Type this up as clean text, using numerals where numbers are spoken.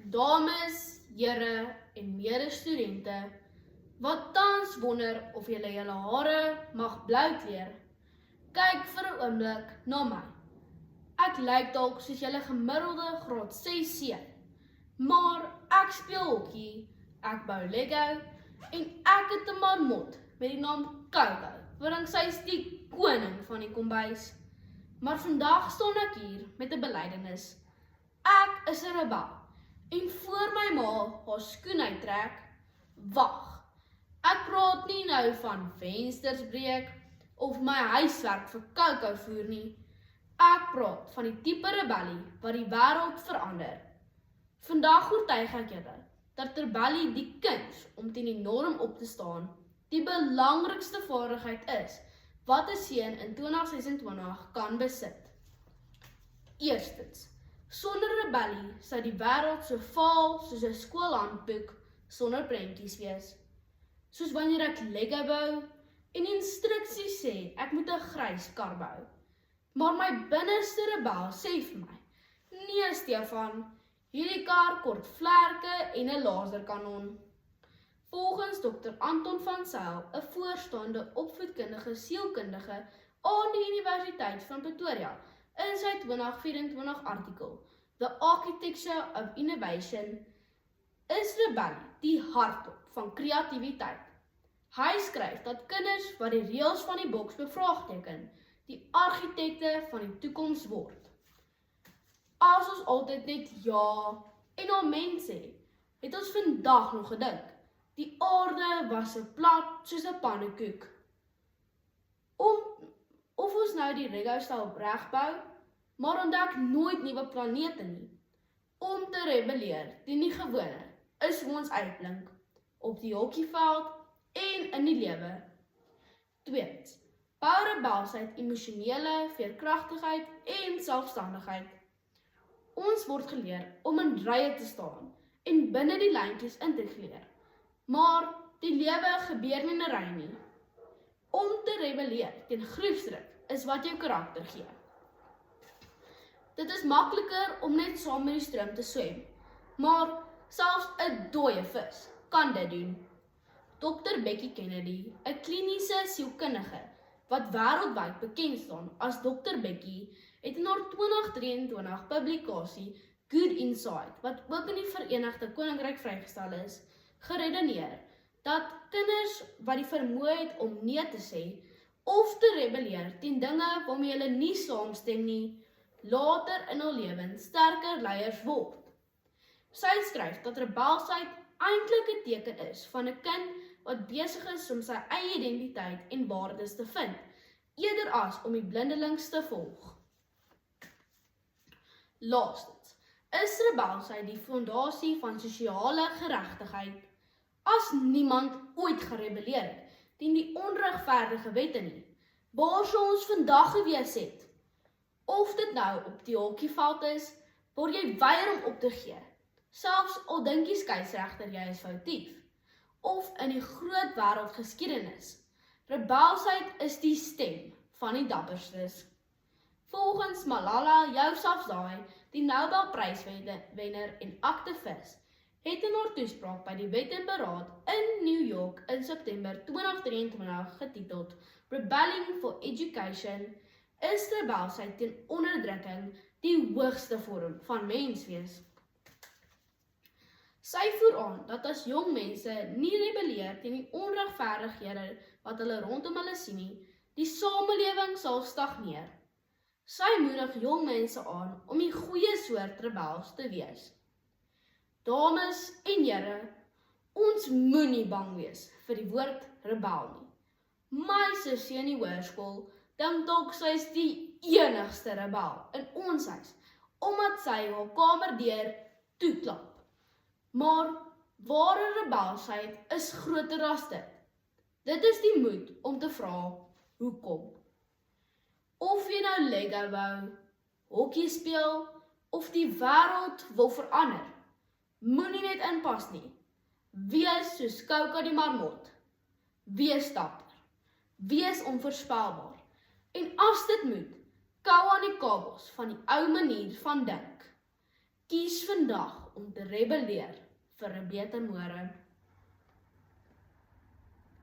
Dames, here en medestudente, wat tans wonder of julle julle hare mag blou kleur, kyk vir 'n oomblik na my. Ek lyk dalk soos julle gemiddelde graad 6C, maar ek speel hokkie, ek bou Lego en ek het 'n marmot met die naam Coco, want sy is die koning van die kombuis. Maar vandag staan ek hier met 'n belydenis. Ek is 'n rebel en voor my ma haar skoen uittrek, wag. Ek praat nie nou van vensters breek of my huiswerk vir Coco voer nie. Ek praat van die tipe rebellie wat die wêreld verander. Vandag oortuig ek julle dat rebellie die kuns om teen die norm op te staan, die belangrikste vaardigheid is wat 'n seun in 2026 kan besit. Eerstens, sonder rebellie sou die wêreld so vaal soos 'n skoolhandboek sonder prentjies wees. Soos wanneer ek Lego bou en instruksies sê ek moet 'n grys kar bou. Maar my binneste rebel sê vir my, nee Stefan, hierdie kar kort vlerke en 'n laserkanon. Volgens Dr. Anton van Zyl, 'n voorstaande opvoedkundige sielkundige aan die Universiteit van Pretoria, in sy 2024 artikel, The Architecture of Innovation, is rebellie die hartklop van kreatiwiteit. Hy skryf dat kinders wat die reëls van die boks bevraagteken, die argitekte van die toekoms word. As ons altyd net ja en amen sê, het ons vandag nog gedink, die aarde was so plat soos 'n pannekoek. Of ons nou die Lego-styl regbou, maar ontdek nooit nuwe planete nie. Om te rebelleer teen die gewone is hoe ons uitblink, op die hokkieveld en in die lewe. Tweedens, bou rebelsheid emosionele veerkragtigheid en selfstandigheid. Ons word geleer om in rye te staan en binne die lyntjies in te gleer. Maar die lewe gebeur nie in 'n ry nie. Om te rebelleer teen groepsdruk is wat jou karakter gee. Dit is makliker om net saam met die stroom te swem, maar selfs 'n dooie vis kan dit doen. Dr. Becky Kennedy, 'n kliniese sielkundige wat wêreldwyd bekend staan as Dr. Becky, het in haar 2023 publikasie Good Insight, wat ook in die Verenigde Koninkryk vrygestel is, geredeneer dat kinders wat die vermoë het om nee te sê of te rebelleer teen dinge waarmee hulle nie saamstem nie, later in hul lewens sterker leiers word. Sy skryf dat rebelsheid eintlik 'n teken is van 'n kind wat besig is om sy eie identiteit en waardes te vind, eerder as om die blindelings te volg. Laastens, is rebelsheid die fondasie van sosiale geregtigheid. As niemand ooit gerebelleer het teen die onregverdige wette nie, waar sou ons vandag gewees het? Of dit nou op die hokkieveld is, waar jy weier om op te gee, selfs al dink die skeieregter jy is foutief, of in die groot wêreldgeskiedenis. Rebelsheid is die stem van die dapperstes. Volgens Malala Yousafzai, die Nobelpryswenner en aktivis, het in haar toespraak by die Wet en Beraad in New York in September 2023 getiteld Rebelling for Education, is rebelsheid teen onderdrukking die hoogste vorm van menswees. Sy voer aan dat as jong mense nie rebelleer teen die onregverdighede wat hulle rondom hulle sien nie, die samelewing sal stagneer. Sy moedig jong mense aan om die goeie soort rebels te wees. Dames en here, ons moenie bang wees vir die woord rebel nie. My sussie in die hoërskool dink dalk sy is die enigste rebel in ons huis, omdat sy haar kamerdeur toeklap. Maar ware rebelsheid is groter as dit. Dit is die moed om te vra, hoekom? Of jy nou Lego bou, hokkie speel, of die wêreld wil verander, moenie net inpas nie. Wees soos Coco die marmot. Wees dapper. Wees onvoorspelbaar. En as dit moet, kou aan die kabels van die ou manier van dink. Kies vandag om te rebelleer vir 'n beter môre.